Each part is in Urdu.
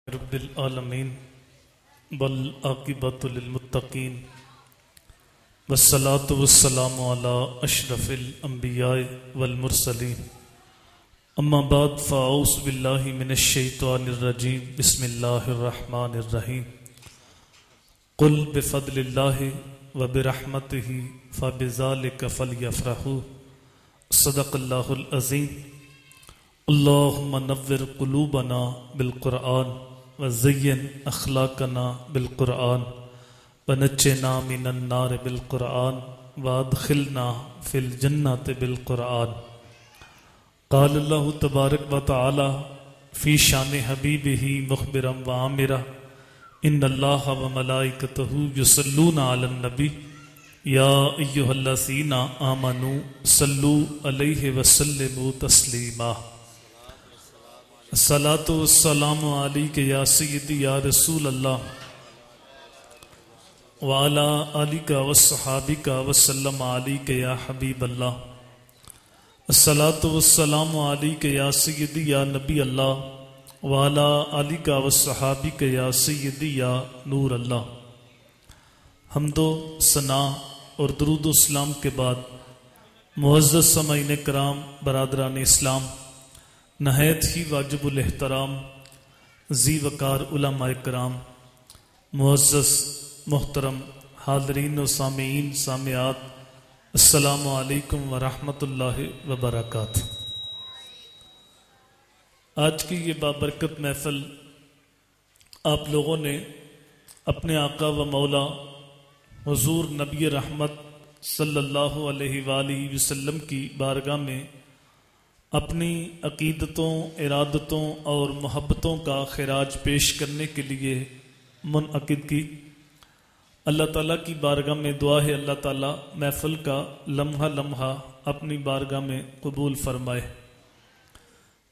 رب العالمین والعاقبۃ للمتقین والصلاۃ والسلام علی اشرف الانبیاء والمرسلین اما بعد فاعوذ باللہ من الشیطان الرجیم بسم اللہ الرحمن الرحیم قل بفضل اللہ وبرحمتہ فبذلک فلیفرحوا صدق اللہ العظیم اللہم نور قلوبنا بالقرآن وزین اخلاقنا بالقرآن ونجنا من النار بالقرآن وادخلنا فی الجنۃ بالقرآن قال اللہ تبارک و تعالی فی شان حبیبہ مخبرا وعامرا ان اللہ وملائکتہ یصلون علی النبی یا ایہا الذین آمنوا صلوا علیہ وسلموا تسلیما الصلاۃ والسلام علیک یا سیدی یا رسول اللہ وعلی آلک وصحابک وسلم علیک یا حبیب اللہ الصلاۃ والسلام علیک یا سیدی یا نبی اللہ وعلی آلک وصحابک یا سیدی یا نور اللہ۔ حمد و ثنا اور درود و اسلام کے بعد معزز سامعین کرام، برادران اسلام، نہایت ہی واجب الاحترام ذی وقار علماء کرام، معزز محترم حاضرین و سامعین سامعات، السلام علیکم ورحمۃ اللہ وبرکاتہ۔ آج کی یہ بابرکت محفل آپ لوگوں نے اپنے آقا و مولا حضور نبی رحمت صلی اللہ علیہ وآلہ وسلم کی بارگاہ میں اپنی عقیدتوں، ارادتوں اور محبتوں کا خراج پیش کرنے کے لیے منعقد کی۔ اللہ تعالیٰ کی بارگاہ میں دعا ہے اللہ تعالیٰ محفل کا لمحہ لمحہ اپنی بارگاہ میں قبول فرمائے۔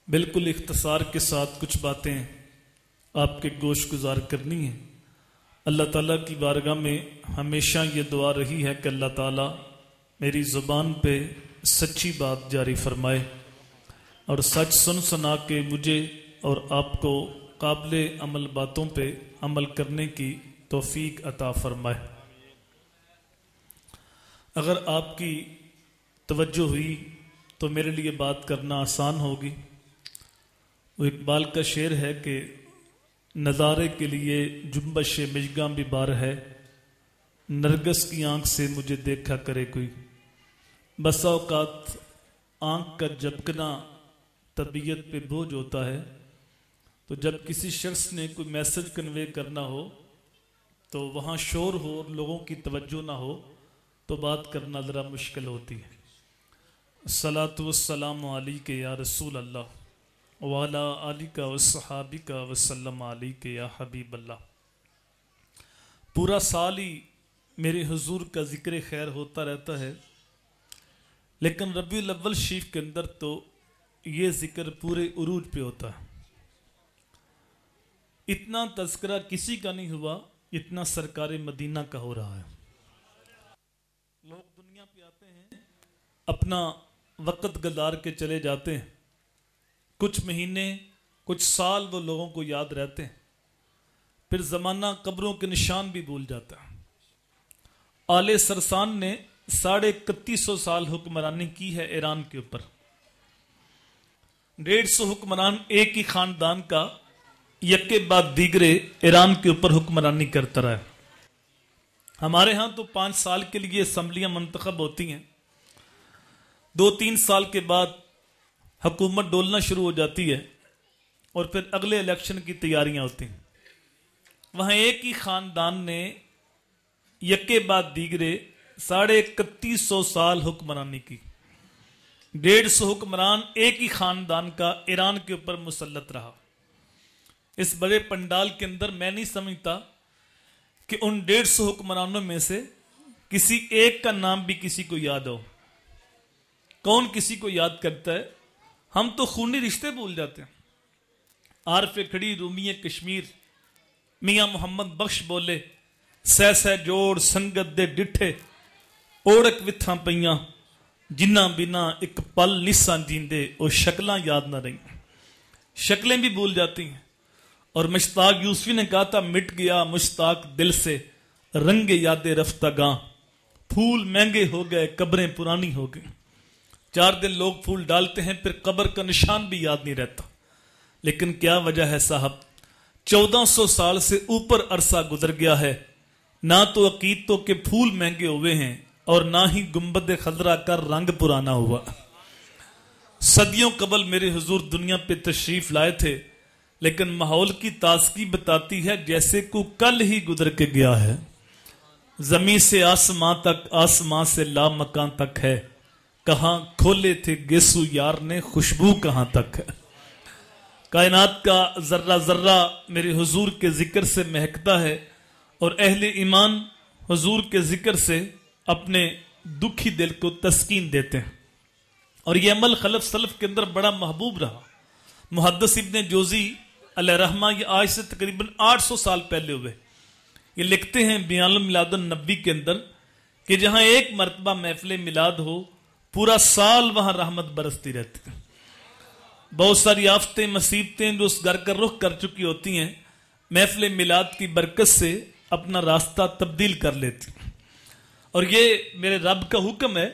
بالکل اختصار کے ساتھ کچھ باتیں آپ کے گوش گزار کرنی ہیں۔ اللہ تعالیٰ کی بارگاہ میں ہمیشہ یہ دعا رہی ہے کہ اللہ تعالیٰ میری زبان پہ سچی بات جاری فرمائے اور سچ سن سنا کے مجھے اور آپ کو قابل عمل باتوں پہ عمل کرنے کی توفیق عطا فرمائے۔ اگر آپ کی توجہ ہوئی تو میرے لیے بات کرنا آسان ہوگی۔ وہ اقبال کا شعر ہے کہ نظارے کے لیے جنبش مژگاں بھی بار ہے، نرگس کی آنکھ سے مجھے دیکھا کرے کوئی۔ بسا اوقات آنکھ کا جھپکنا طبیعت پہ بوجھ ہوتا ہے، تو جب کسی شخص نے کوئی میسج کنوے کرنا ہو تو وہاں شور ہو اور لوگوں کی توجہ نہ ہو تو بات کرنا ذرا مشکل ہوتی ہے۔ الصلاۃ والسلام علیک یا رسول اللہ وعلی آلک وصحابک وسلم علیک یا حبیب اللہ۔ پورا سال ہی میرے حضور کا ذکر خیر ہوتا رہتا ہے، لیکن ربیع الاول شریف کے اندر تو یہ ذکر پورے عروج پہ ہوتا ہے۔ اتنا تذکرہ کسی کا نہیں ہوا اتنا سرکار مدینہ کا ہو رہا ہے۔ لوگ دنیا پہ آتے ہیں، اپنا وقت گزار کے چلے جاتے ہیں، کچھ مہینے کچھ سال وہ لوگوں کو یاد رہتے ہیں، پھر زمانہ قبروں کے نشان بھی بھول جاتا ہے۔ آل سرسان نے 3150 سال حکمرانی کی ہے ایران کے اوپر۔ 150 حکمران ایک ہی خاندان کا یکے بعد دیگرے ایران کے اوپر حکمرانی کرتا رہا ہے۔ ہمارے ہاں تو 5 سال کے لیے اسمبلیاں منتخب ہوتی ہیں، 2-3 سال کے بعد حکومت ڈولنا شروع ہو جاتی ہے اور پھر اگلے الیکشن کی تیاریاں ہوتی ہیں۔ وہاں ایک ہی خاندان نے یکے بعد دیگرے 3150 سال حکمرانی کی۔ 150 حکمران ایک ہی خاندان کا ایران کے اوپر مسلط رہا۔ اس بڑے پنڈال کے اندر میں نہیں سمجھتا کہ ان 150 حکمرانوں میں سے کسی ایک کا نام بھی کسی کو یاد ہو۔ کون کسی کو یاد کرتا ہے؟ ہم تو خونی رشتے بھول جاتے ہیں۔ عارف کھڑی رومی کشمیر میاں محمد بخش بولے، سہ سہ جوڑ سنگت دے ڈٹھے اوڑک وتھاں پئیاں جنہ بنا ایک پل نساں جیندے او شکلاں یاد نہ رہی۔ شکلیں بھی بھول جاتی ہیں، اور مشتاق یوسفی نے کہا تھا مٹ گیا مشتاق دل سے رنگ یاد رفتگاں، پھول مہنگے ہو گئے قبریں پرانی ہو گئی۔ 4 دن لوگ پھول ڈالتے ہیں پھر قبر کا نشان بھی یاد نہیں رہتا، لیکن کیا وجہ ہے صاحب، 1400 سال سے اوپر عرصہ گزر گیا ہے، نہ تو عقیدتوں کے پھول مہنگے ہوئے ہیں اور نہ ہی گنبد خضرا کا رنگ پرانا ہوا۔ صدیوں قبل میرے حضور دنیا پہ تشریف لائے تھے، لیکن ماحول کی تازگی بتاتی ہے جیسے کو کل ہی گزر کے گیا ہے۔ زمین سے آسمان تک، آسمان سے لامکان تک ہے، کہاں کھولے تھے گیسو یار نے، خوشبو کہاں تک ہے۔ کائنات کا ذرہ ذرہ میرے حضور کے ذکر سے مہکتا ہے، اور اہل ایمان حضور کے ذکر سے اپنے دکھی دل کو تسکین دیتے ہیں، اور یہ عمل خلف سلف کے اندر بڑا محبوب رہا۔ محدث ابن جوزی علیہ رحمہ یہ آج سے تقریباً 800 سال پہلے ہوئے، یہ لکھتے ہیں بیان میلاد النبی کے اندر کہ جہاں ایک مرتبہ محفل میلاد ہو پورا سال وہاں رحمت برستی رہتی ہے۔ بہت ساری آفتیں مصیبتیں جو اس گھر کا رخ کر چکی ہوتی ہیں محفل میلاد کی برکت سے اپنا راستہ تبدیل کر لیتی ہیں، اور یہ میرے رب کا حکم ہے،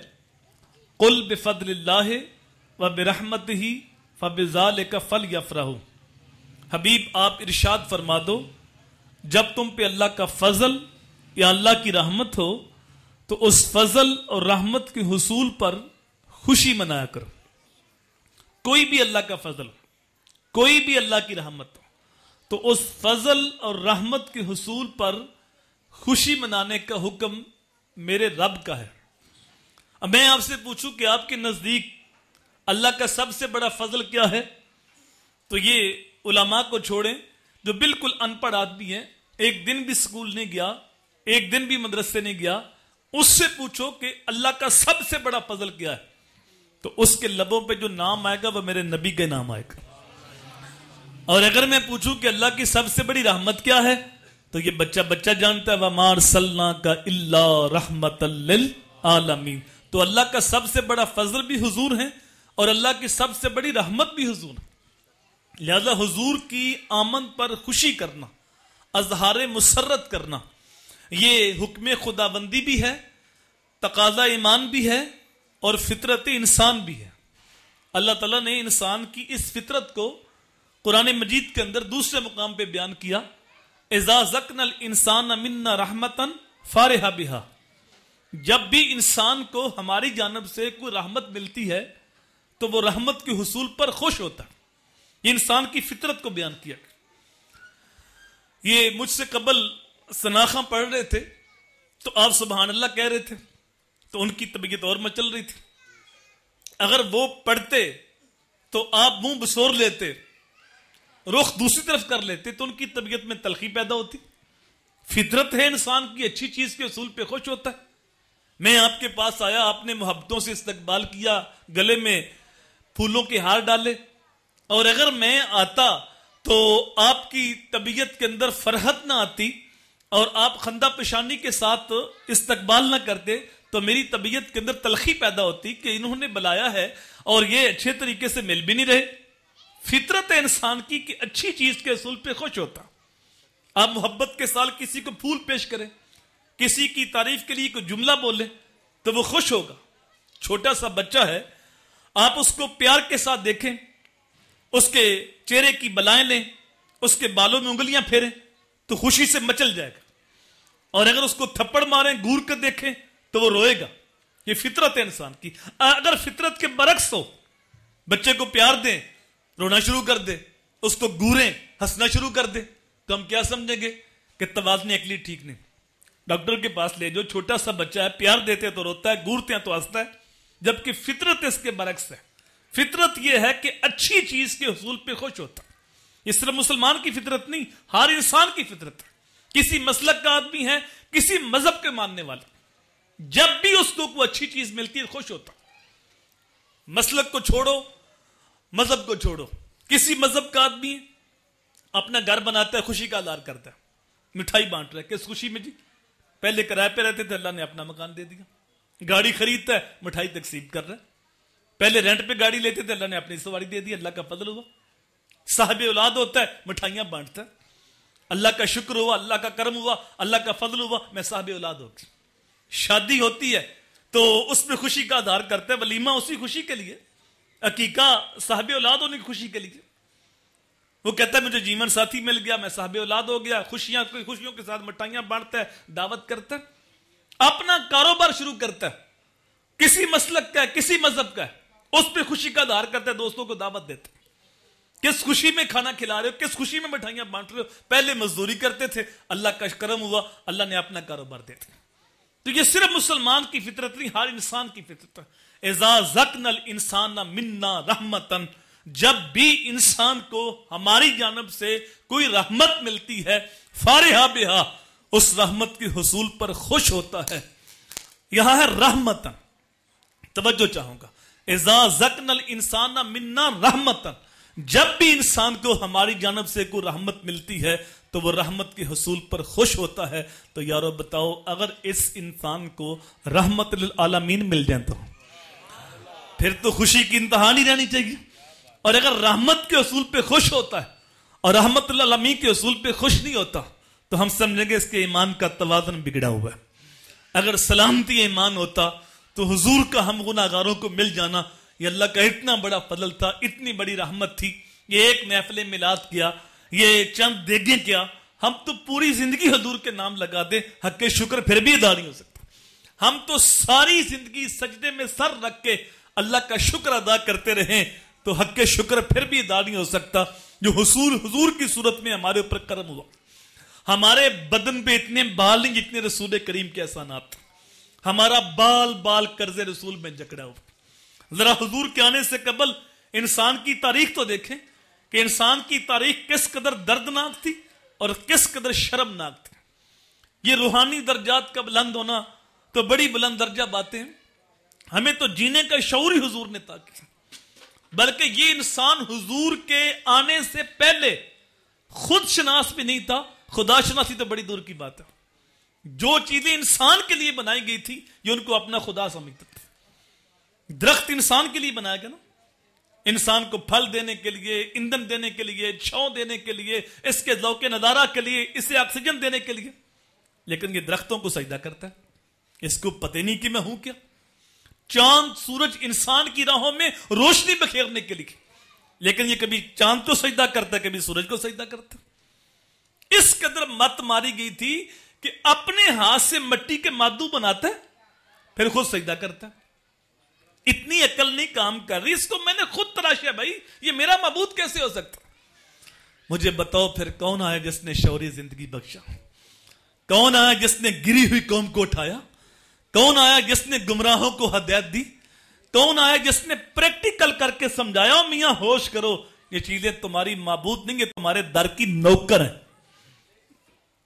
قل بفضل اللہ وبرحمتہ فبذالک فلیفرحوا۔ حبیب آپ ارشاد فرما دو جب تم پہ اللہ کا فضل یا اللہ کی رحمت ہو تو اس فضل اور رحمت کے حصول پر خوشی منایا کرو۔ کوئی بھی اللہ کا فضل، کوئی بھی اللہ کی رحمت ہو تو اس فضل اور رحمت کے حصول پر خوشی منانے کا حکم میرے رب کا ہے۔ اب میں آپ سے پوچھوں کہ آپ کے نزدیک اللہ کا سب سے بڑا فضل کیا ہے، تو یہ علماء کو چھوڑیں جو بالکل ان پڑھ آدمی ہیں، ایک دن بھی سکول نہیں گیا، ایک دن بھی مدرسے نہیں گیا، اس سے پوچھو کہ اللہ کا سب سے بڑا فضل کیا ہے، تو اس کے لبوں پہ جو نام آئے گا وہ میرے نبی کا نام آئے گا۔ اور اگر میں پوچھوں کہ اللہ کی سب سے بڑی رحمت کیا ہے، تو یہ بچہ بچہ جانتا ہے، وَمَا أَرْسَلْنَاكَ إِلَّا رَحْمَةً لِلْعَالَمِينَ۔ تو اللہ کا سب سے بڑا فضل بھی حضور ہے اور اللہ کی سب سے بڑی رحمت بھی حضور ہے۔ لہذا حضور کی آمد پر خوشی کرنا، اظہار مسرت کرنا، یہ حکم خداوندی بھی ہے، تقاضا ایمان بھی ہے، اور فطرت انسان بھی ہے۔ اللہ تعالیٰ نے انسان کی اس فطرت کو قرآن مجید کے اندر دوسرے مقام پہ بیان کیا، اذا ذقنا الانسان منا رحمتا فرح بها۔ جب بھی انسان کو ہماری جانب سے کوئی رحمت ملتی ہے تو وہ رحمت کے حصول پر خوش ہوتا ہے۔ یہ انسان کی فطرت کو بیان کیا۔ یہ مجھ سے قبل سناخہ پڑھ رہے تھے تو آپ سبحان اللہ کہہ رہے تھے تو ان کی طبیعت اور مچل رہی تھی، اگر وہ پڑھتے تو آپ منہ بسور لیتے، رخ دوسری طرف کر لیتے تو ان کی طبیعت میں تلخی پیدا ہوتی۔ فطرت ہے انسان کی اچھی چیز کے حصول پہ خوش ہوتا ہے۔ میں آپ کے پاس آیا، آپ نے محبتوں سے استقبال کیا، گلے میں پھولوں کے ہار ڈالے، اور اگر میں آتا تو آپ کی طبیعت کے اندر فرحت نہ آتی اور آپ خندہ پیشانی کے ساتھ استقبال نہ کرتے تو میری طبیعت کے اندر تلخی پیدا ہوتی کہ انہوں نے بلایا ہے اور یہ اچھے طریقے سے مل بھی نہیں رہے۔ فطرت ہے انسان کی کہ اچھی چیز کے حصول پہ خوش ہوتا۔ آپ محبت کے ساتھ کسی کو پھول پیش کریں، کسی کی تعریف کے لیے کوئی جملہ بولے تو وہ خوش ہوگا۔ چھوٹا سا بچہ ہے، آپ اس کو پیار کے ساتھ دیکھیں، اس کے چہرے کی بلائیں لیں، اس کے بالوں میں انگلیاں پھیریں تو خوشی سے مچل جائے گا، اور اگر اس کو تھپڑ ماریں، گور کر دیکھیں تو وہ روئے گا۔ یہ فطرت ہے انسان کی۔ اگر فطرت کے برعکس ہو، بچے کو پیار دیں، رونا شروع کر دے، اس کو گوریں، ہنسنا شروع کر دے، تو ہم کیا سمجھیں گے کہ توازن عقلی ٹھیک نہیں۔ ڈاکٹر کے پاس لے جو چھوٹا سا بچہ ہے، پیار دیتے تو روتا ہے، گورتے ہیں تو ہنستا ہے، جبکہ فطرت اس کے برعکس ہے۔ فطرت یہ ہے کہ اچھی چیز کے حصول پہ خوش ہوتا۔ یہ صرف مسلمان کی فطرت نہیں، ہر انسان کی فطرت ہے۔ کسی مسلک کا آدمی ہے، کسی مذہب کے ماننے والا، جب بھی اس کو کوئی اچھی چیز ملتی ہے خوش ہوتا۔ مسلک کو چھوڑو، مذہب کو چھوڑو، کسی مذہب کا آدمی اپنا گھر بناتا ہے، خوشی کا اظہار کرتا ہے، مٹھائی بانٹ رہا ہے، کس خوشی میں جی؟ پہلے کرائے پہ رہتے تھے، اللہ نے اپنا مکان دے دیا۔ گاڑی خریدتا ہے، مٹھائی تقسیم کر رہا ہے۔ پہلے رینٹ پہ گاڑی لیتے تھے، اللہ نے اپنی سواری دے دی، اللہ کا فضل ہوا۔ صاحب اولاد ہوتا ہے مٹھائیاں بانٹتا ہے، اللہ کا شکر ہوا، اللہ کا کرم ہوا، اللہ کا فضل ہوا، میں صاحب اولاد ہو گئی۔ شادی ہوتی ہے تو اس میں خوشی کا اظہار کرتا ہے، ولیمہ اسی خوشی کے لیے، عقیقہ صاحب اولاد ہونے کی خوشی کے لیے۔ وہ کہتا ہے مجھے جیون ساتھی مل گیا، میں صاحب اولاد ہو گیا، خوشیوں کے ساتھ مٹھائیاں بانٹتا ہے، دعوت کرتا ہے، اپنا کاروبار شروع کرتا ہے، کسی مسلک کا ہے، کسی مذہب کا ہے، اس پہ خوشی کا اظہار کرتا ہے، دوستوں کو دعوت دیتا ہے، کس خوشی میں کھانا کھلا رہے ہو، کس خوشی میں مٹھائیاں بانٹ رہے ہو۔ پہلے مزدوری کرتے تھے، اللہ کا کرم ہوا، اللہ نے اپنا کاروبار دے دیا۔ تو یہ صرف مسلمان کی فطرت نہیں، ہر انسان کی فطرت ہے۔ اذا ذقنا الانسان منا رحمتن، جب بھی انسان کو ہماری جانب سے کوئی رحمت ملتی ہے، فارحا بہا، اس رحمت کے حصول پر خوش ہوتا ہے۔ یہاں ہے رحمتن، توجہ چاہوں گا، اذا ذقنا الانسان منا رحمتن، جب بھی انسان کو ہماری جانب سے کوئی رحمت ملتی ہے تو وہ رحمت کے حصول پر خوش ہوتا ہے۔ تو یارو بتاؤ، اگر اس انسان کو رحمت للعالمین مل جائیں تو پھر تو خوشی کی انتہا نہیں رہنی چاہیے۔ اور اگر رحمت کے حصول پہ خوش ہوتا ہے اور رحمت للعالمین کے حصول پہ خوش نہیں ہوتا تو ہم سمجھیں گے اس کے ایمان کا توازن بگڑا ہوا ہے۔ اگر سلامتی ایمان ہوتا تو حضور کا ہم گناہگاروں کو مل جانا یہ اللہ کا اتنا بڑا فضل تھا، اتنی بڑی رحمت تھی۔ یہ ایک محفل میلاد کیا، یہ چند دیگیں کیا، ہم تو پوری زندگی حضور کے نام لگا دیں، حق شکر پھر بھی ادا نہیں ہو سکتا۔ ہم تو ساری زندگی سجدے میں سر رکھ کے اللہ کا شکر ادا کرتے رہیں تو حق شکر پھر بھی ادا نہیں ہو سکتا جو حضور کی صورت میں ہمارے اوپر کرم ہوا۔ ہمارے بدن پہ اتنے بال نہیں جتنے رسول کریم کے احسانات، ہمارا بال بال قرض رسول میں جکڑا ہوا۔ ذرا حضور کے آنے سے قبل انسان کی تاریخ تو دیکھیں کہ انسان کی تاریخ کس قدر دردناک تھی اور کس قدر شرمناک تھی۔ یہ روحانی درجات کا بلند ہونا تو بڑی بلند درجہ باتیں ہیں، ہمیں تو جینے کا شعور ہی حضور نے عطا کیا، بلکہ یہ انسان حضور کے آنے سے پہلے خود شناس بھی نہیں تھا، خدا شناسی تو بڑی دور کی بات ہے۔ جو چیزیں انسان کے لیے بنائی گئی تھی یہ ان کو اپنا خدا سمجھتا تھا۔ درخت انسان کے لیے بنایا گیا نا، انسان کو پھل دینے کے لیے، ایندھن دینے کے لیے، چھاؤں دینے کے لیے، اس کے ذوق نظارہ کے لیے، اسے آکسیجن دینے کے لیے، لیکن یہ درختوں کو سجدہ کرتا ہے، اس کو پتہ نہیں کہ میں ہوں کیا۔ چاند سورج انسان کی راہوں میں روشنی بکھیرنے کے لیے، لیکن یہ کبھی چاند کو سجدہ کرتا ہے، کبھی سورج کو سجدہ کرتا ہے۔ اس قدر مت ماری گئی تھی کہ اپنے ہاتھ سے مٹی کے مادو بناتا ہے پھر خود سجدہ کرتا ہے۔ اتنی عقل نہیں کام کر رہی، اس کو میں نے خود تراشا، بھائی یہ میرا معبود کیسے ہو سکتا؟ مجھے بتاؤ پھر کون آیا جس نے شعوری زندگی بخشا؟ کون آیا جس نے گری ہوئی قوم کو اٹھایا؟ کون آیا جس نے گمراہوں کو ہدایت دی؟ کون آیا جس نے پریکٹیکل کر کے سمجھایا میاں ہوش کرو، یہ چیزیں تمہاری معبود نہیں، یہ تمہارے در کی نوکر ہیں۔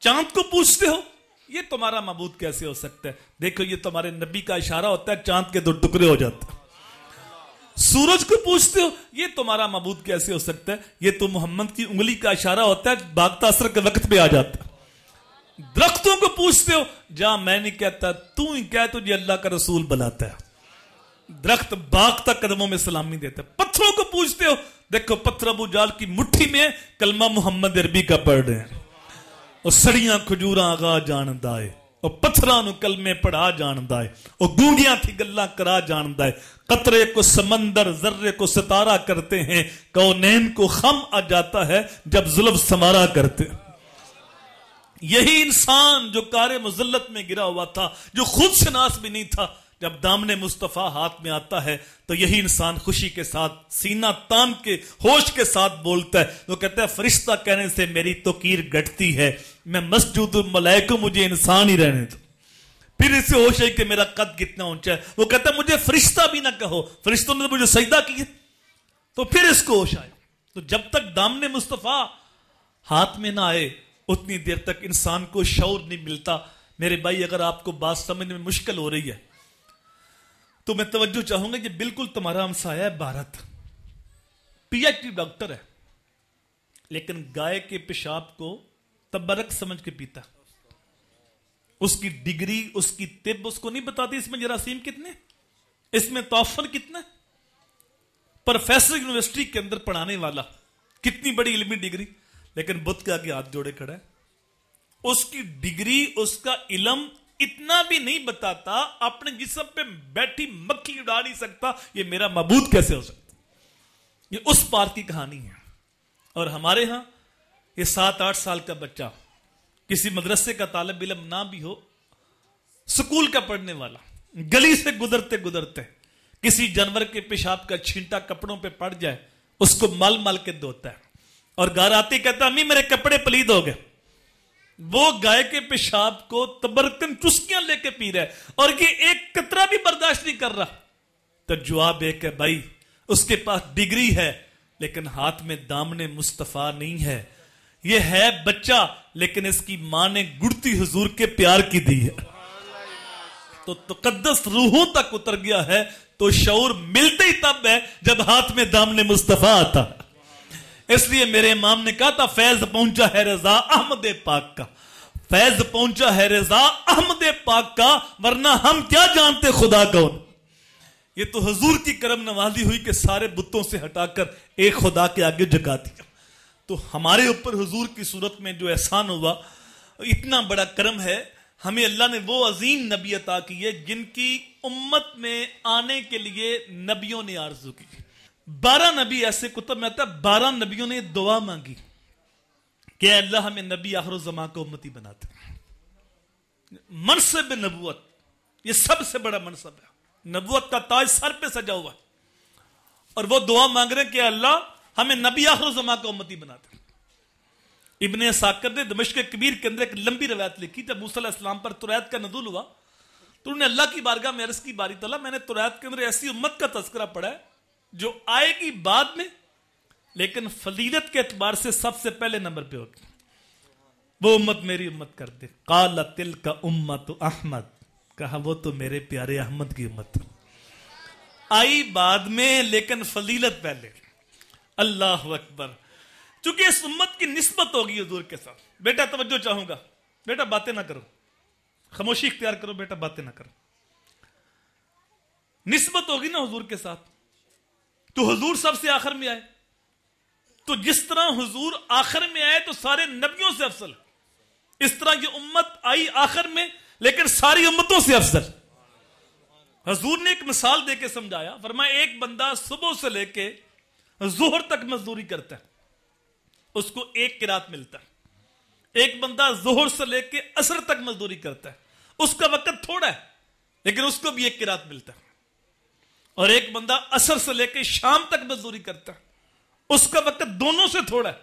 چاند کو پوچھتے ہو یہ تمہارا معبود کیسے ہو سکتا ہے؟ دیکھو یہ تمہارے نبی کا اشارہ ہوتا ہے، چاند کے 2 ٹکڑے ہو جاتے ہیں۔ سورج کو پوچھتے ہو یہ تمہارا معبود کیسے ہو سکتا ہے؟ یہ تو محمد کی انگلی کا اشارہ ہوتا ہے، بھاگتا اثر کے وقت پہ آ جاتا ہے۔ درختوں کو پوچھتے ہو، جہاں میں نہیں کہتا تو ہی کہہ، تجھے اللہ کا رسول بلاتا ہے۔ درخت باغتا قدموں میں سلامی دیتا ہے۔ پتھروں کو پوچھتے ہو، دیکھو پتھر ابو جال کی مٹھی میں کلمہ محمد عربی کا پڑھ رہے ہیں، اور سڑیاں کھجوراں آغا جاندہ ہے، اور پتھراں نو کلمے پڑھا جاندہ ہے، اور گونگیاں تھی گلاں کرا جاندہ ہے۔ قطرے کو سمندر ذرے کو ستارہ کرتے ہیں، کونین کو خم آ جاتا ہے جب زلف سمارا کرتے ہیں۔ یہی انسان جو کار مذلت میں گرا ہوا تھا، جو خود شناس بھی نہیں تھا، جب دامن مصطفیٰ ہاتھ میں آتا ہے تو یہی انسان خوشی کے ساتھ سینہ تان کے ہوش کے ساتھ بولتا ہے۔ وہ کہتا ہے فرشتہ کہنے سے میری توقیر گھٹتی ہے، میں مسجود الملائکہ، مجھے انسان ہی رہنے دو۔ پھر اسے ہوش ہے کہ میرا قد کتنا اونچا ہے، وہ کہتا ہے مجھے فرشتہ بھی نہ کہو، فرشتوں نے مجھے سجدہ کیا، تو پھر اس کو ہوش آئے۔ تو جب تک دامن مصطفیٰ ہاتھ میں نہ آئے اتنی دیر تک انسان کو شعور نہیں ملتا۔ میرے بھائی اگر آپ کو بات سمجھنے میں مشکل ہو رہی ہے تو میں توجہ چاہوں گا، یہ بالکل تمہارا ہمسایہ ہے Bharat, P H D doctor ہے، لیکن گائے کے پیشاب کو تبرک سمجھ کے پیتا۔ اس کی ڈگری، اس کی طب اس کو نہیں بتاتی اس میں جراثیم کتنے، اس میں توفن کتنا۔ پروفیسر یونیورسٹی کے اندر پڑھانے والا کتنی بڑی علمی ڈگری، لیکن بت کے آگے ہاتھ جوڑے کھڑا ہے. اس کی ڈگری، اس کا علم اتنا بھی نہیں بتاتا، اپنے جسم پہ بیٹھی مکھی اڑا نہیں سکتا، یہ میرا معبود کیسے ہو سکتا. یہ اس پار کی کہانی ہے. اور ہمارے ہاں یہ 7-8 سال کا بچہ، کسی مدرسے کا طالب علم نہ بھی ہو، سکول کا پڑھنے والا، گلی سے گزرتے گزرتے کسی جانور کے پیشاب کا چھینٹا کپڑوں پہ پڑ جائے، اس کو مال مال کے دھوتا ہے، اور گھر آتے کہتا امی میرے کپڑے پلید ہو گئے. وہ گائے کے پیشاب کو تبرکن چسکیاں لے کے پی رہا ہے، اور یہ ایک قطرہ بھی برداشت نہیں کر رہا. تو جواب ایک ہے، بھائی اس کے پاس ڈگری ہے لیکن ہاتھ میں دامن مصطفیٰ نہیں ہے. یہ ہے بچہ لیکن اس کی ماں نے گڑتی حضور کے پیار کی دی ہے، تو تقدس روحوں تک اتر گیا ہے. تو شعور ملتے ہی تب ہے جب ہاتھ میں دامن مصطفیٰ آتا. اس لیے میرے امام نے کہا تھا فیض پہنچا ہے رضا احمد پاک کا، فیض پہنچا ہے رضا احمد پاک کا، ورنہ ہم کیا جانتے خدا کون. یہ تو حضور کی کرم نوازی ہوئی کہ سارے بتوں سے ہٹا کر ایک خدا کے آگے جگا دیا. تو ہمارے اوپر حضور کی صورت میں جو احسان ہوا، اتنا بڑا کرم ہے. ہمیں اللہ نے وہ عظیم نبی عطا کی ہے جن کی امت میں آنے کے لیے نبیوں نے آرزو کی. 12 نبی ایسے کتب میں آتا ہے، 12 نبیوں نے دعا مانگی کہ اے اللہ ہمیں نبی آخر الزمان کو امتی بناتے. منصب نبوت یہ سب سے بڑا منصب ہے، نبوت کا تاج سر پہ سجا ہوا ہے، اور وہ دعا مانگ رہے ہیں کہ اللہ ہمیں نبی آخر الزمان کو امتی بناتے. ابن اساکر نے دمشق کبیر کے اندر ایک لمبی روایت لکھی. جب موسیٰ علیہ السلام پر توریت کا نزول ہوا تو انہوں نے اللہ کی بارگاہ میں عرض کی، باری تعالیٰ میں نے توریت کے اندر ایسی امت کا تذکرہ پڑھا ہے جو آئے گی بعد میں لیکن فضیلت کے اعتبار سے سب سے پہلے نمبر پہ ہوگی. وہ امت میری امت کر دے. قال تلک امت احمد، کہا وہ تو میرے پیارے احمد کی امت آئی بعد میں لیکن فضیلت پہلے. اللہ اکبر. چونکہ اس امت کی نسبت ہوگی حضور کے ساتھ. بیٹا توجہ چاہوں گا، بیٹا باتیں نہ کرو، خاموشی اختیار کرو، بیٹا باتیں نہ کرو. نسبت ہوگی نا حضور کے ساتھ، تو حضور سب سے آخر میں آئے. تو جس طرح حضور آخر میں آئے تو سارے نبیوں سے افضل، اس طرح یہ امت آئی آخر میں لیکن ساری امتوں سے افضل. حضور نے ایک مثال دے کے سمجھایا، فرمایا ایک بندہ صبح سے لے کے ظہر تک مزدوری کرتا ہے، اس کو 1 قرات ملتا ہے. ایک بندہ ظہر سے لے کے عصر تک مزدوری کرتا ہے، اس کا وقت تھوڑا ہے لیکن اس کو بھی 1 قرات ملتا ہے. اور ایک بندہ عصر سے لے کے شام تک مزدوری کرتا ہے، اس کا وقت دونوں سے تھوڑا ہے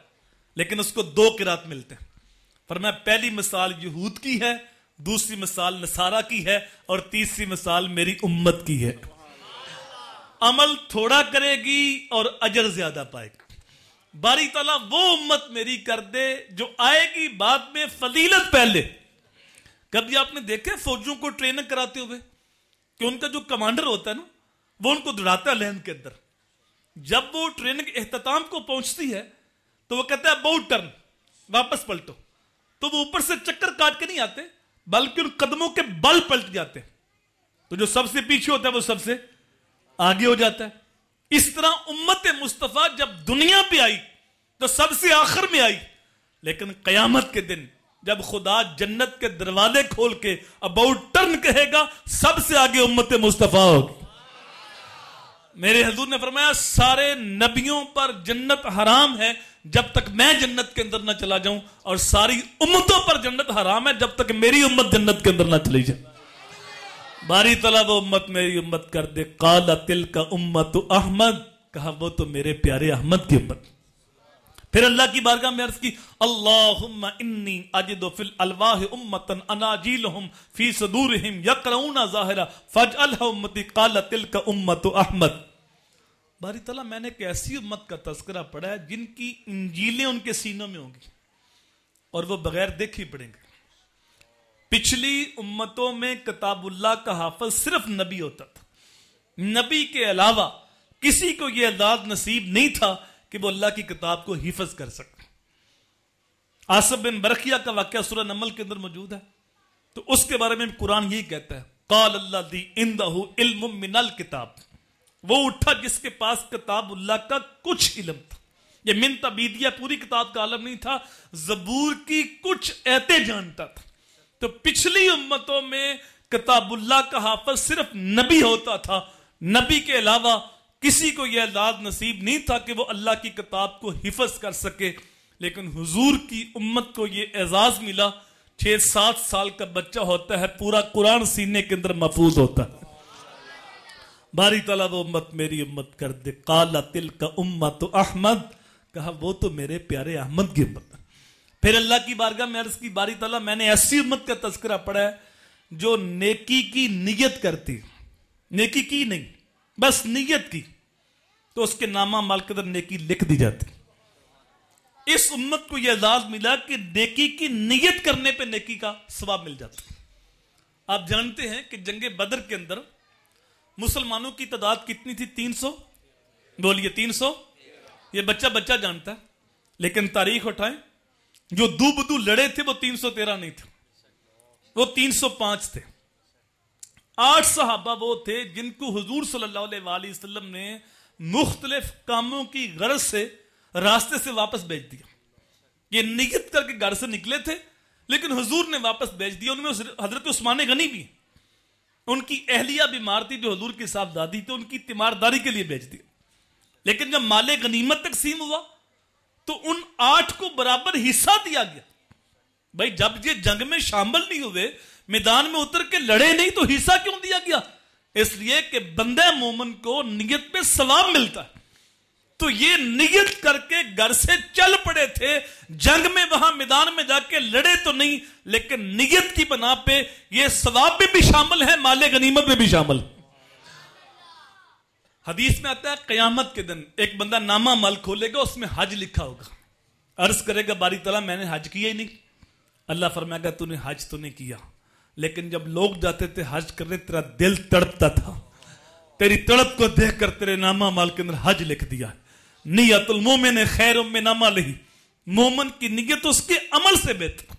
لیکن اس کو 2 قرات ملتے ہیں. فرمایا پہلی مثال یہود کی ہے، دوسری مثال نصارہ کی ہے، اور تیسری مثال میری امت کی ہے. عمل تھوڑا کرے گی اور اجر زیادہ پائے گی. باری تعالیٰ وہ امت میری کر دے جو آئے گی بعد میں فضیلت پہلے. کبھی آپ نے دیکھے فوجوں کو ٹریننگ کراتے ہوئے کہ ان کا جو کمانڈر ہوتا ہے نا وہ ان کو دوڑاتا ہے لین کے اندر. جب وہ ٹریننگ اختتام کو پہنچتی ہے تو وہ کہتا ہے اباؤٹ ٹرن، واپس پلٹو. تو وہ اوپر سے چکر کاٹ کے نہیں آتے بلکہ ان قدموں کے بل پلٹ جاتے ہیں. تو جو سب سے پیچھے ہوتا ہے وہ سب سے آگے ہو جاتا ہے. اس طرح امت مصطفیٰ جب دنیا پہ آئی تو سب سے آخر میں آئی، لیکن قیامت کے دن جب خدا جنت کے دروازے کھول کے اباؤٹ ٹرن کہے گا سب سے آگے امت مصطفیٰ ہوگی. میرے حضور نے فرمایا سارے نبیوں پر جنت حرام ہے جب تک میں جنت کے اندر نہ چلا جاؤں، اور ساری امتوں پر جنت حرام ہے جب تک میری امت جنت کے اندر نہ چلی جائے. باری تعالیٰ وہ امت میری امت کر دے. قال تلک امت احمد، کہا وہ تو میرے پیارے احمد کی امت. پھر اللہ کی بارگاہ میں عرض کی اللہم انی اجد فی الالواح امتا اناجیلہم فی صدورہم یقرؤون ظاہرا فاجعلھا امتی. قال تلک امت احمد. باری تعالیٰ میں نے ایک ایسی امت کا تذکرہ پڑھا ہے جن کی انجیلیں ان کے سینوں میں ہوں گی اور وہ بغیر دیکھی پڑھیں گے. پچھلی امتوں میں کتاب اللہ کا حافظ صرف نبی ہوتا تھا. نبی کے علاوہ کسی کو یہ اعزاز نصیب نہیں تھا کہ وہ اللہ کی کتاب کو حفظ کر سکتے. آصف بن برقیہ کا واقعہ سورہ نمل کے اندر موجود ہے. تو اس کے بارے میں قرآن یہی کہتا ہے قال الذی عندہ علم من الکتاب. وہ اٹھا جس کے پاس کتاب اللہ کا کچھ علم تھا. یہ من تبیدیہ پوری کتاب کا عالم نہیں تھا، زبور کی کچھ ایتیں جانتا تھا. تو پچھلی امتوں میں کتاب اللہ کا حافظ صرف نبی ہوتا تھا، نبی کے علاوہ کسی کو یہ اعزاز نصیب نہیں تھا کہ وہ اللہ کی کتاب کو حفظ کر سکے. لیکن حضور کی امت کو یہ اعزاز ملا، 6-7 سال کا بچہ ہوتا ہے پورا قرآن سینے کے اندر محفوظ ہوتا ہے. باری تعالیٰ وہ امت میری امت کر دے. قال تلک امت احمد، کہا وہ تو میرے پیارے احمد کی امت. پھر اللہ کی بارگاہ میں عرض کی باری تعالیٰ میں نے ایسی امت کا تذکرہ پڑھا ہے جو نیکی کی نیت کرتی، نیکی کی نہیں بس نیت کی، تو اس کے نامہ مال کے اندر نیکی لکھ دی جاتی. اس امت کو یہ اعزاز ملا کہ نیکی کی نیت کرنے پہ نیکی کا ثواب مل جاتا. آپ جانتے ہیں کہ جنگ بدر کے اندر مسلمانوں کی تعداد کتنی تھی؟ 300. بولیے 300. یہ بچہ بچہ جانتا ہے، لیکن تاریخ اٹھائیں، جو دو بدو لڑے تھے وہ 313 نہیں تھے، وہ 305 تھے. 8 صحابہ وہ تھے جن کو حضور صلی اللہ علیہ وآلہ وسلم نے مختلف کاموں کی غرض سے راستے سے واپس بھیج دیا. یہ نیت کر کے گھر سے نکلے تھے لیکن حضور نے واپس بھیج دیا. ان میں حضرت عثمان غنی بھی، ان کی اہلیہ بیمار تھی جو حضور کی صاحبزادی تھی، ان کی تیمارداری کے لیے بھیج دیا. لیکن جب مال غنیمت تقسیم ہوا تو ان 8 کو برابر حصہ دیا گیا. بھائی جب یہ جنگ میں شامل نہیں ہوئے، میدان میں اتر کے لڑے نہیں، تو حصہ کیوں دیا گیا؟ اس لیے کہ بندہ مومن کو نیت پہ ثواب ملتا ہے. تو یہ نیت کر کے گھر سے چل پڑے تھے، جنگ میں وہاں میدان میں جا کے لڑے تو نہیں، لیکن نیت کی بنا پہ یہ ثواب میں بھی شامل ہے، مال غنیمت میں بھی شامل. حدیث میں آتا ہے قیامت کے دن ایک بندہ نامہ مال کھولے گا، اس میں حج لکھا ہوگا. عرض کرے گا باری تعالیٰ میں نے حج کیا ہی نہیں. اللہ فرمائے گا تو نے حج تو نہیں کیا، لیکن جب لوگ جاتے تھے حج کرنے تیرا دل تڑپتا تھا، تیری تڑپ کو دیکھ کر تیرے نامہ مال کے اندر حج لکھ دیا. نیت المومن خیر من عملہ، مومن کی نیت اس کے عمل سے بہتر.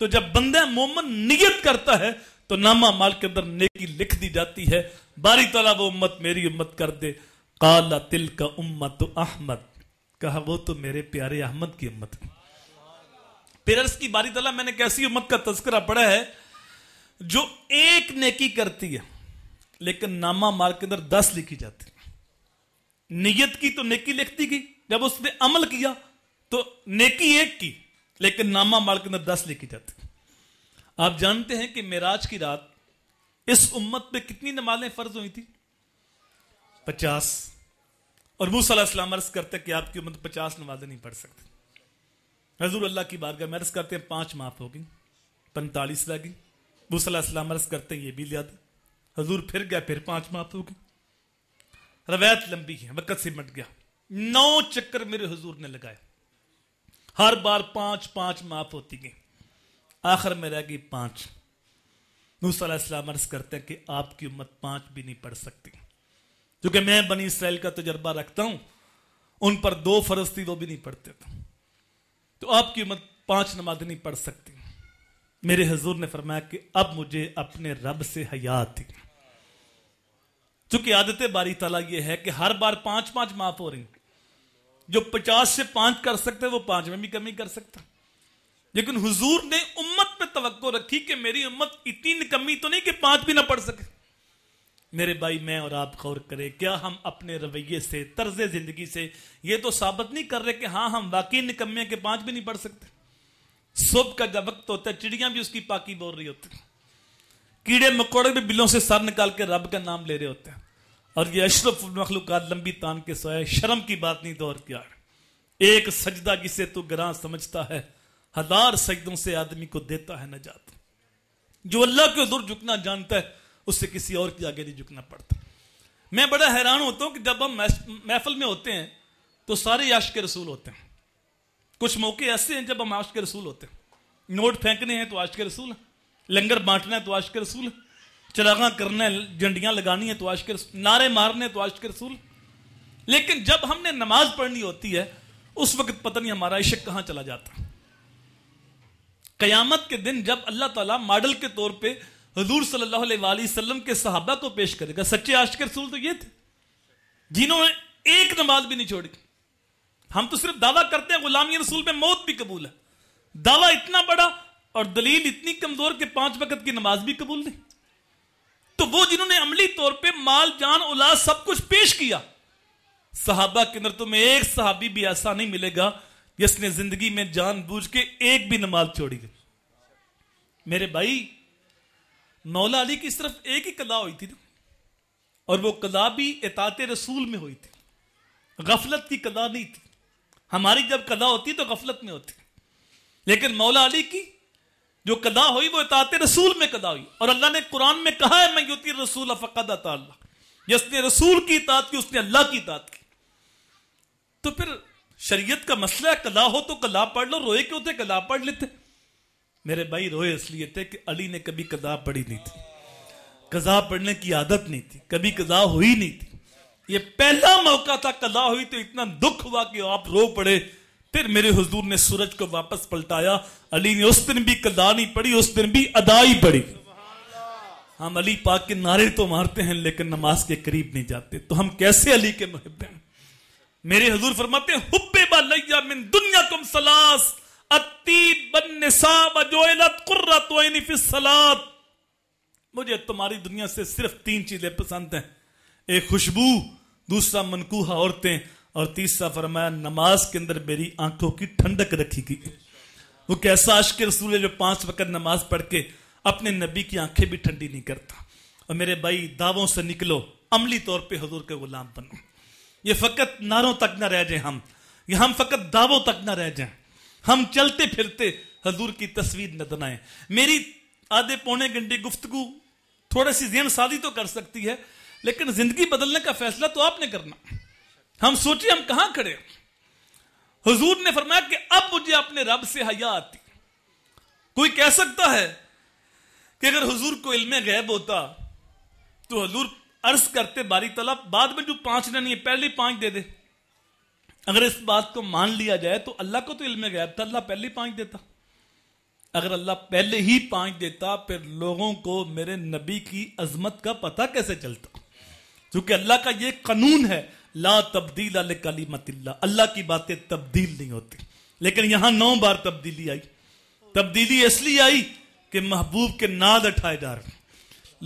تو جب بندہ مومن نیت کرتا ہے تو نامہ مال کے اندر نیکی لکھ دی جاتی ہے. باری تعالیٰ وہ امت میری امت کر دے. قال تلک امت احمد، کہا وہ تو میرے پیارے احمد کی امت. پھر عرض کی باری تعالیٰ میں نے کیسی امت کا تذکرہ پڑھا ہے جو ایک نیکی کرتی ہے لیکن نامہ مال کے اندر 10 لکھی جاتی. نیت کی تو نیکی لکھتی گئی، جب اس نے عمل کیا تو نیکی ایک کی لیکن نامہ مال کے اندر 10 لکھی جاتی. آپ جانتے ہیں کہ معراج کی رات اس امت پہ کتنی نمازیں فرض ہوئی تھی؟ 50. اور موسیٰ علیہ السلام عرض کرتے کہ آپ کی امت 50 نمازیں نہیں پڑھ سکتے. حضور اللہ کی بارگاہ میں عرض کرتے ہیں 5 معاف ہو گئی، 45 رہ گئی. موسیٰ علیہ السلام عرض کرتے ہیں یہ بھی یاد. حضور پھر گیا، پھر 5 معاف ہو گئی. روایت لمبی ہے، وقت سے مٹ گیا. 9 چکر میرے حضور نے لگائے، ہر بار 5 معاف ہوتی گئی، آخر میں رہ گئی 5. موسیٰ علیہ السلام عرض کرتے ہیں کہ آپ کی امت 5 بھی نہیں پڑھ سکتی، کیونکہ میں بنی اسرائیل کا تجربہ رکھتا ہوں، ان پر 2 فرض تھی وہ بھی نہیں پڑھتے تھے، تو آپ کی امت 5 نمازیں نہیں پڑھ سکتی. میرے حضور نے فرمایا کہ اب مجھے اپنے رب سے حیا تھی. چونکہ عادت باری تعالیٰ یہ ہے کہ ہر بار 5 معاف ہو رہی، جو 50 سے 5 کر سکتے وہ 5 میں بھی کمی کر سکتا. لیکن حضور نے امت پہ توقع رکھی کہ میری امت اتنی نکمی تو نہیں کہ 5 بھی نہ پڑھ سکے. میرے بھائی میں اور آپ غور کریں، کیا ہم اپنے رویے سے، طرز زندگی سے یہ تو ثابت نہیں کر رہے کہ ہاں ہم واقعی نکمے ہیں کہ 5 بھی نہیں پڑھ سکتے؟ صبح کا جب وقت ہوتا ہے چڑیاں بھی اس کی پاکی بول رہی ہوتی ہیں، کیڑے مکوڑے بھی بلوں سے سر نکال کے رب کا نام لے رہے ہوتے ہیں، اور یہ اشرف المخلوقات لمبی تان کے سوئے. شرم کی بات نہیں تو اور کیا. ایک سجدہ جسے تو گراں سمجھتا ہے، 1000 سجدوں سے آدمی کو دیتا ہے نجات. جو اللہ کے حضور جھکنا جانتا ہے اس سے کسی اور کے آگے نہیں جھکنا پڑتا. میں بڑا حیران ہوتا ہوں کہ جب ہم محفل میں ہوتے ہیں تو سارے عاشق رسول ہوتے ہیں. کچھ موقع ایسے ہیں جب ہم عاشق رسول ہوتے ہیں، نوٹ پھینکنے ہیں تو عاشق رسول ہیں، لنگر بانٹنا ہے تو عاشق رسول ہیں، چراغاں کرنا ہے، جنڈیاں لگانی ہے تو عاشق رسول، نعرے مارنے تو عاشق رسول. لیکن جب ہم نے نماز پڑھنی ہوتی ہے اس وقت پتہ نہیں ہمارا عشق کہاں چلا جاتا. قیامت کے دن جب اللہ تعالیٰ ماڈل کے طور پہ حضور صلی اللہ علیہ وآلہ وسلم کے صحابہ کو پیش کرے گا، سچے عاشق رسول تو یہ تھے جنہوں نے ایک نماز بھی نہیں چھوڑی، ہم تو صرف دعویٰ کرتے ہیں غلامی رسول میں موت بھی قبول ہے، دعویٰ اتنا بڑا اور دلیل اتنی کمزور کہ 5 وقت کی نماز بھی قبول نہیں۔ تو وہ جنہوں نے عملی طور پہ مال جان اولاد سب کچھ پیش کیا، صحابہ کے اندر تمہیں ایک صحابی بھی ایسا نہیں ملے گا جس نے زندگی میں جان بوجھ کے ایک بھی نماز چھوڑی ہے۔ میرے بھائی، مولا علی کی صرف ایک ہی قضا ہوئی تھی، اور وہ قضا بھی اطاعت رسول میں ہوئی تھی، غفلت کی قضا نہیں تھی۔ ہماری جب قضا ہوتی تو غفلت میں ہوتی، لیکن مولا علی کی جو قضا ہوئی وہ اطاعت رسول میں قضا ہوئی، اور اللہ نے قرآن میں کہا ہے میں یطیع الرسول فقد اطاع اللہ، جس نے رسول کی اطاعت کی اس نے اللہ کی اطاعت کی۔ تو پھر شریعت کا مسئلہ ہے، قضا ہو تو قضا پڑھ لو، روئے کیوں تھے؟ قضا پڑھ لیتے۔ میرے بھائی، روئے اس لیے تھے کہ علی نے کبھی قضا پڑھی نہیں تھی، قضا پڑھنے کی عادت نہیں تھی، کبھی قضا ہوئی نہیں تھی۔ یہ پہلا موقع تھا، قضا ہوئی تو اتنا دکھ ہوا کہ آپ رو پڑے۔ پھر میرے حضور نے سورج کو واپس پلٹایا، علی نے اس دن بھی قضا نہیں پڑھی، اس دن بھی ادا ہی پڑھی۔ ہم علی پاک کے نعرے تو مارتے ہیں لیکن نماز کے قریب نہیں جاتے، تو ہم کیسے علی کے محب ہیں؟ میرے حضور فرماتے ہیں حبب الی من دنیاکم ثلاث الطیب والنساء وجعلت قرۃ عینی فی الصلاۃ، مجھے تمہاری دنیا سے صرف 3 چیزیں پسند ہیں، ایک خوشبو، دوسرا منکوحہ عورتیں، اور تیسرا فرمایا نماز کے اندر میری آنکھوں کی ٹھنڈک رکھی گئی۔ وہ کیسا عاشق رسول ہے جو 5 وقت نماز پڑھ کے اپنے نبی کی آنکھیں بھی ٹھنڈی نہیں کرتا۔ اور میرے بھائی، دعووں سے نکلو، عملی طور پہ حضور کے غلام بنو۔ یہ فقط نعروں تک نہ رہ جائیں، ہم فقط دعووں تک نہ رہ جائیں، ہم چلتے پھرتے حضور کی تصویر نہ بنائیں۔ میری آدھے پونے گھنٹے گفتگو تھوڑی سی ذہن سازی تو کر سکتی ہے، لیکن زندگی بدلنے کا فیصلہ تو آپ نے کرنا۔ ہم سوچیں ہم کہاں کھڑے ہیں؟ حضور نے فرمایا کہ اب مجھے اپنے رب سے حیا آتی۔ کوئی کہہ سکتا ہے کہ اگر حضور کو علم غیب ہوتا تو حضور عرض کرتے باری تعالیٰ بعد میں جو 5 نہیں ہے پہلے 5 دے دے۔ اگر اس بات کو مان لیا جائے تو اللہ کو تو علم غیب تھا، اللہ پہلے 5 دیتا۔ اگر اللہ پہلے ہی 5 دیتا پھر لوگوں کو میرے نبی کی عظمت کا پتہ کیسے چلتا؟ کیونکہ اللہ کا یہ قانون ہے، لا تبدیل لکلمات اللہ، اللہ کی باتیں تبدیل نہیں ہوتی۔ لیکن یہاں 9 بار تبدیلی آئی۔ تبدیلی اس لیے آئی کہ محبوب کے ناد اٹھائے جا رہے ہیں،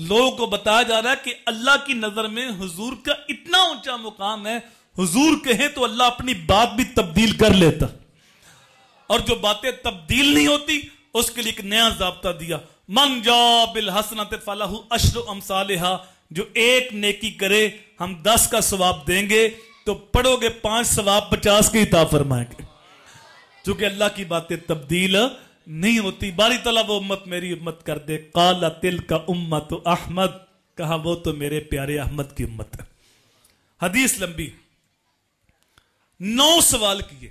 لوگوں کو بتایا جا رہا ہے کہ اللہ کی نظر میں حضور کا اتنا اونچا مقام ہے، حضور کہیں تو اللہ اپنی بات بھی تبدیل کر لیتا، اور جو باتیں تبدیل نہیں ہوتی اس کے لیے ایک نیا ضابطہ دیا، من جاء بالحسنۃ فلہ عشر امثالھا، جو ایک نیکی کرے ہم 10 کا ثواب دیں گے، تو پڑھو گے 5 ثواب 50 کے عطا فرمائیں گے، چونکہ اللہ کی باتیں تبدیل نہیں ہوتی۔ باری تعالیٰ وہ امت میری امت کر دے، قال تلک امت احمد، کہا وہ تو میرے پیارے احمد کی امت ہے۔ حدیث لمبی، 9 سوال کیے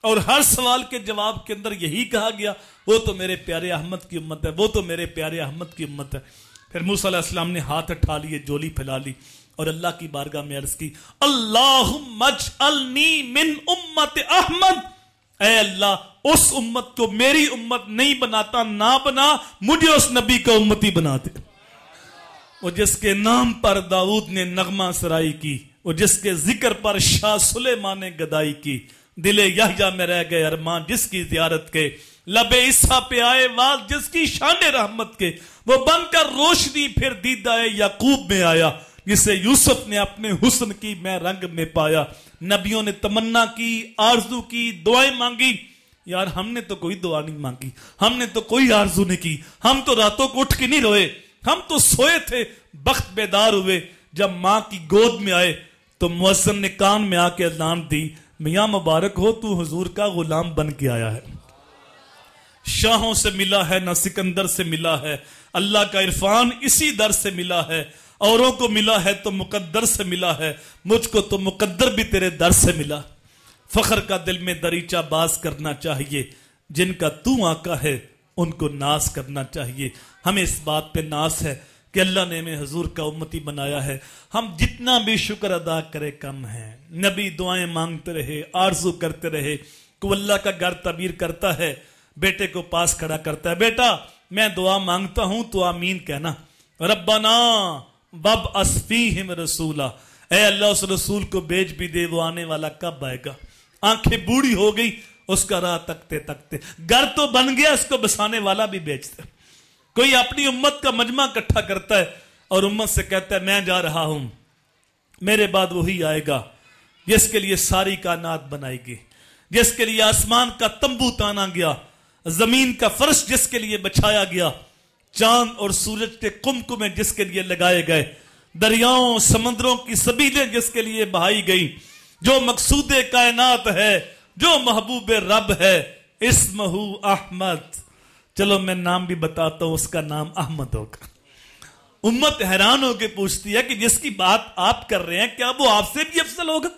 اور ہر سوال کے جواب کے اندر یہی کہا گیا وہ تو میرے پیارے احمد کی امت ہے، وہ تو میرے پیارے احمد کی امت ہے۔ پھر موسیٰ علیہ السلام نے ہاتھ اٹھا لیے، جولی پھیلا لی اور اللہ کی بارگاہ میں عرض کی، اللہم اجعلنی من امت احمد، اے اللہ اس امت کو میری امت نہیں بناتا، نہ بنا، مجھے اس نبی کا امتی بنا دے، وہ جس کے نام پر داؤد نے نغمہ سرائی کی، وہ جس کے ذکر پر شاہ سلیمان نے گدائی کی، دل یحییٰ میں رہ گئے ارمان جس کی زیارت کے، لب عیسیٰ پہ آئے وال جس کی شان رحمت کے، وہ بن کر روشنی پھر دیدہ یعقوب میں آیا، جسے یوسف نے اپنے حسن کی میں رنگ میں پایا۔ نبیوں نے تمنا کی، آرزو کی، دعائیں مانگی، یار ہم نے تو کوئی دعا نہیں مانگی، ہم نے تو کوئی آرزو نہیں کی، ہم تو راتوں کو اٹھ کے نہیں روئے، ہم تو سوئے تھے، بخت بیدار ہوئے جب ماں کی گود میں آئے تو مؤذن نے کان میں آ کے اذان دی، میاں مبارک ہو تو حضور کا غلام بن کے آیا ہے، شاہوں سے ملا ہے نہ سکندر سے ملا ہے، اللہ کا عرفان اسی در سے ملا ہے، اوروں کو ملا ہے تو مقدر سے ملا ہے، مجھ کو تو مقدر بھی تیرے در سے ملا۔ فخر کا دل میں دریچہ باز کرنا چاہیے، جن کا تو آقا ہے ان کو ناز کرنا چاہیے۔ ہمیں اس بات پہ ناز ہے کہ اللہ نے ہمیں حضور کا امتی بنایا ہے، ہم جتنا بھی شکر ادا کرے کم ہے۔ نبی دعائیں مانگتے رہے، آرزو کرتے رہے، کوئی اللہ کا گھر تعمیر کرتا ہے، بیٹے کو پاس کھڑا کرتا ہے، بیٹا میں دعا مانگتا ہوں تو آمین کہنا، ربنا وابعث فیہم رسولا، اے اللہ اس رسول کو بھیج بھی دے، وہ آنے والا کب آئے گا؟ آنکھیں بوڑھی ہو گئی، اس کا راہ تکتے تکتے گھر تو بن گیا، اس کو بسانے والا بھی بیچتا ہے۔ کوئی اپنی امت کا مجمع اکٹھا کرتا ہے اور امت سے کہتا ہے میں جا رہا ہوں، میرے بعد وہی آئے گا جس کے لیے ساری کائنات بنائی گئی، جس کے لیے آسمان کا تمبو تانا گیا، زمین کا فرش جس کے لیے بچھایا گیا، چاند اور سورج کے کمکمے جس کے لیے لگائے گئے، دریاؤں سمندروں کی سبیلیں جس کے لیے بہائی گئی، جو مقصود کائنات ہے، جو محبوب رب ہے، اسمہ احمد۔ چلو میں نام بھی بتاتا ہوں، اس کا نام احمد ہوگا۔ امت حیران ہو کے پوچھتی ہے کہ جس کی بات آپ کر رہے ہیں کیا وہ آپ سے بھی افضل ہوگا؟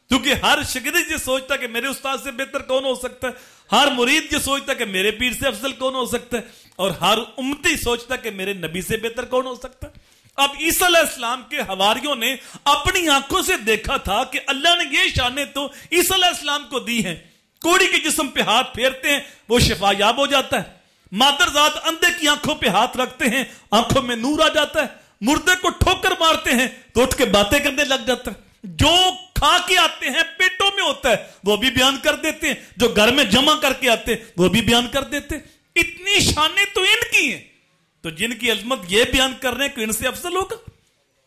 کیونکہ ہر شاگرد یہ سوچتا کہ میرے استاد سے بہتر کون ہو سکتا ہے، ہر مرید یہ سوچتا کہ میرے پیر سے افضل کون ہو سکتا ہے، اور ہر امتی سوچتا کہ میرے نبی سے بہتر کون ہو سکتا ہے۔ اب عیسیٰ علیہ السلام کے حواریوں نے اپنی آنکھوں سے دیکھا تھا کہ اللہ نے یہ شانیں تو عیسیٰ علیہ السلام کو دی ہیں، کوڑی کے جسم پہ ہاتھ پھیرتے ہیں وہ شفا یاب ہو جاتا ہے، مادر ذات اندھے کی آنکھوں پہ ہاتھ رکھتے ہیں آنکھوں میں نور آ جاتا ہے، مردے کو ٹھوکر مارتے ہیں تو اٹھ کے باتیں کرنے لگ جاتا ہے، جو کھا کے آتے ہیں پیٹوں میں ہوتا ہے وہ بھی بیان کر دیتے ہیں، جو گھر میں جمع کر کے آتے ہیں وہ بھی بیان کر دیتے ہیں۔ اتنی شانیں تو ان کی ہیں، تو جن کی عظمت یہ بیان کر رہے ہیں کہ ان سے افضل ہوگا؟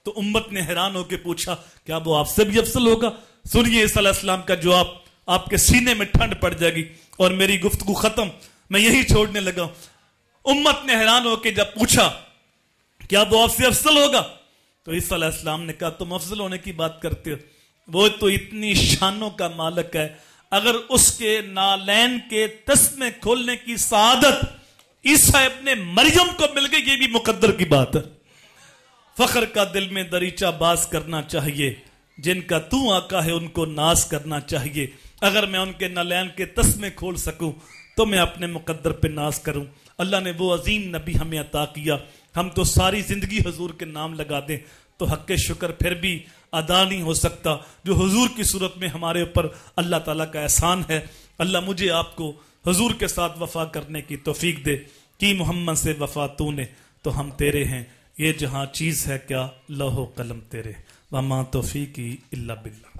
تو امت نے حیران ہو کے پوچھا کیا وہ آپ سے بھی افضل ہوگا؟ سنیے عیسیٰ علیہ السلام کا جواب، آپ کے سینے میں ٹھنڈ پڑ جائے گی، اور میری گفتگو ختم، میں یہی چھوڑنے لگا ہوں۔ امت نے حیران ہو کے جب پوچھا کیا وہ آپ سے افضل ہوگا، تو عیسیٰ علیہ السلام نے کہا تم افضل ہونے کی بات کرتے ہو، وہ تو اتنی شانوں کا مالک ہے، اگر اس کے نالین کے تسمے کھولنے کی سعادت عیسیٰ ابن مریم کو مل گئی، یہ بھی مقدر کی بات ہے۔ فخر کا دل میں دریچہ باز کرنا چاہیے، جن کا تو آقا ہے ان کو ناز کرنا چاہیے، اگر میں ان کے نالین کے تسمے کھول سکوں تو میں اپنے مقدر پہ ناز کروں۔ اللہ نے وہ عظیم نبی ہمیں عطا کیا، ہم تو ساری زندگی حضور کے نام لگا دیں تو حق شکر پھر بھی ادا نہیں ہو سکتا جو حضور کی صورت میں ہمارے اوپر اللہ تعالیٰ کا احسان ہے۔ اللہ مجھے آپ کو حضور کے ساتھ وفا کرنے کی توفیق دے کہ محمد سے وفا تو نے تو ہم تیرے ہیں، یہ جہاں چیز ہے کیا لوح و قلم تیرے، وما توفیقی الا باللہ۔